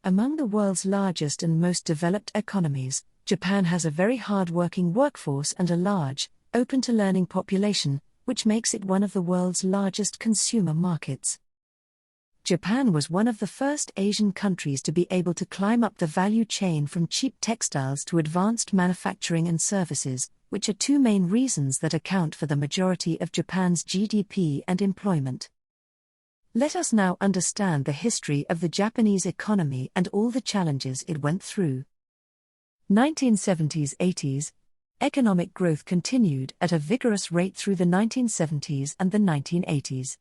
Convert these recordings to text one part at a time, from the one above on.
Among the world's largest and most developed economies, Japan has a very hard-working workforce and a large, open-to-learning population, which makes it one of the world's largest consumer markets. Japan was one of the first Asian countries to be able to climb up the value chain from cheap textiles to advanced manufacturing and services, which are two main reasons that account for the majority of Japan's GDP and employment. Let us now understand the history of the Japanese economy and all the challenges it went through. 1970s-80s, economic growth continued at a vigorous rate through the 1970s and the 1980s.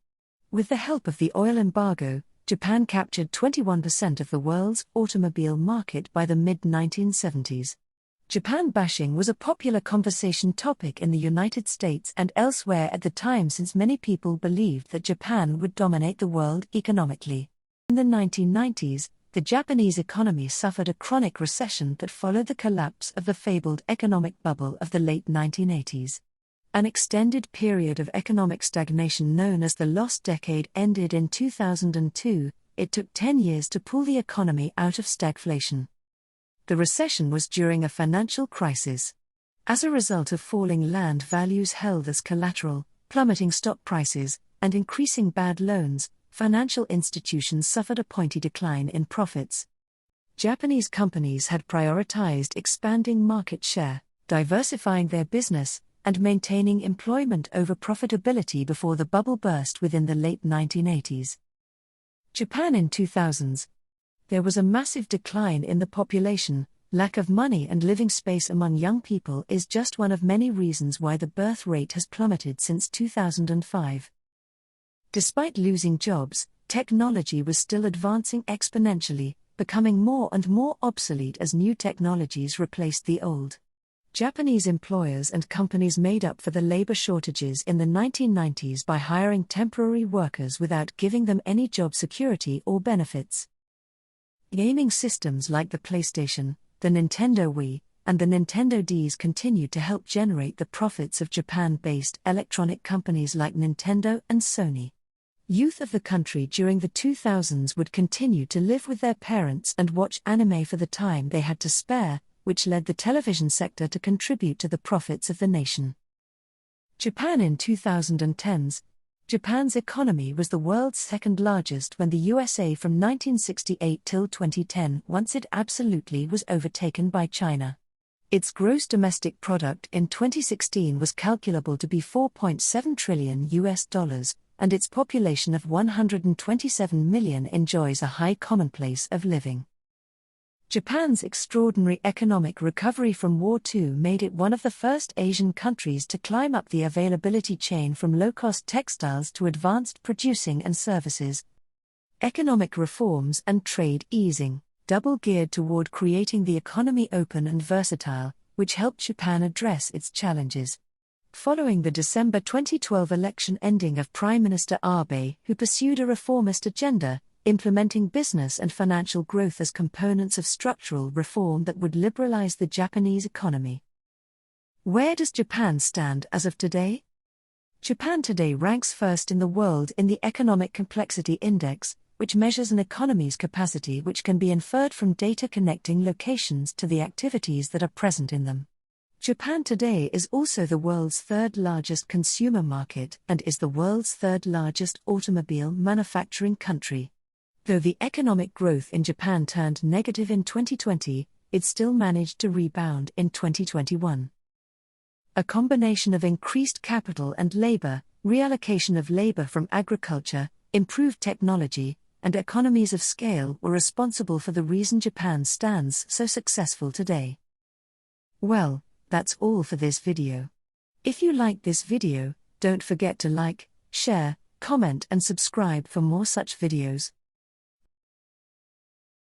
With the help of the oil embargo, Japan captured 21% of the world's automobile market by the mid-1970s. Japan bashing was a popular conversation topic in the United States and elsewhere at the time, since many people believed that Japan would dominate the world economically. In the 1990s, the Japanese economy suffered a chronic recession that followed the collapse of the fabled economic bubble of the late 1980s. An extended period of economic stagnation known as the lost decade ended in 2002. It took 10 years to pull the economy out of stagflation. The recession was during a financial crisis. As a result of falling land values held as collateral, plummeting stock prices, and increasing bad loans, financial institutions suffered a pointy decline in profits. Japanese companies had prioritized expanding market share, diversifying their business, and maintaining employment over profitability before the bubble burst within the late 1980s. Japan in 2000s. There was a massive decline in the population. Lack of money and living space among young people is just one of many reasons why the birth rate has plummeted since 2005. Despite losing jobs, technology was still advancing exponentially, becoming more and more obsolete as new technologies replaced the old. Japanese employers and companies made up for the labor shortages in the 1990s by hiring temporary workers without giving them any job security or benefits. Gaming systems like the PlayStation, the Nintendo Wii, and the Nintendo DS continued to help generate the profits of Japan-based electronic companies like Nintendo and Sony. Youth of the country during the 2000s would continue to live with their parents and watch anime for the time they had to spare, which led the television sector to contribute to the profits of the nation. Japan in 2010s. Japan's economy was the world's second largest when the USA from 1968 till 2010, once it absolutely was overtaken by China. Its gross domestic product in 2016 was calculable to be $4.7 trillion, and its population of 127 million enjoys a high commonplace of living. Japan's extraordinary economic recovery from War II made it one of the first Asian countries to climb up the availability chain from low-cost textiles to advanced producing and services. Economic reforms and trade easing, double geared toward creating the economy open and versatile, which helped Japan address its challenges. Following the December 2012 election ending of Prime Minister Abe, who pursued a reformist agenda, implementing business and financial growth as components of structural reform that would liberalize the Japanese economy. Where does Japan stand as of today? Japan today ranks first in the world in the Economic Complexity Index, which measures an economy's capacity, which can be inferred from data connecting locations to the activities that are present in them. Japan today is also the world's third largest consumer market and is the world's third largest automobile manufacturing country. Though the economic growth in Japan turned negative in 2020, it still managed to rebound in 2021. A combination of increased capital and labor, reallocation of labor from agriculture, improved technology, and economies of scale were responsible for the reason Japan stands so successful today. Well, that's all for this video. If you liked this video, don't forget to like, share, comment and subscribe for more such videos.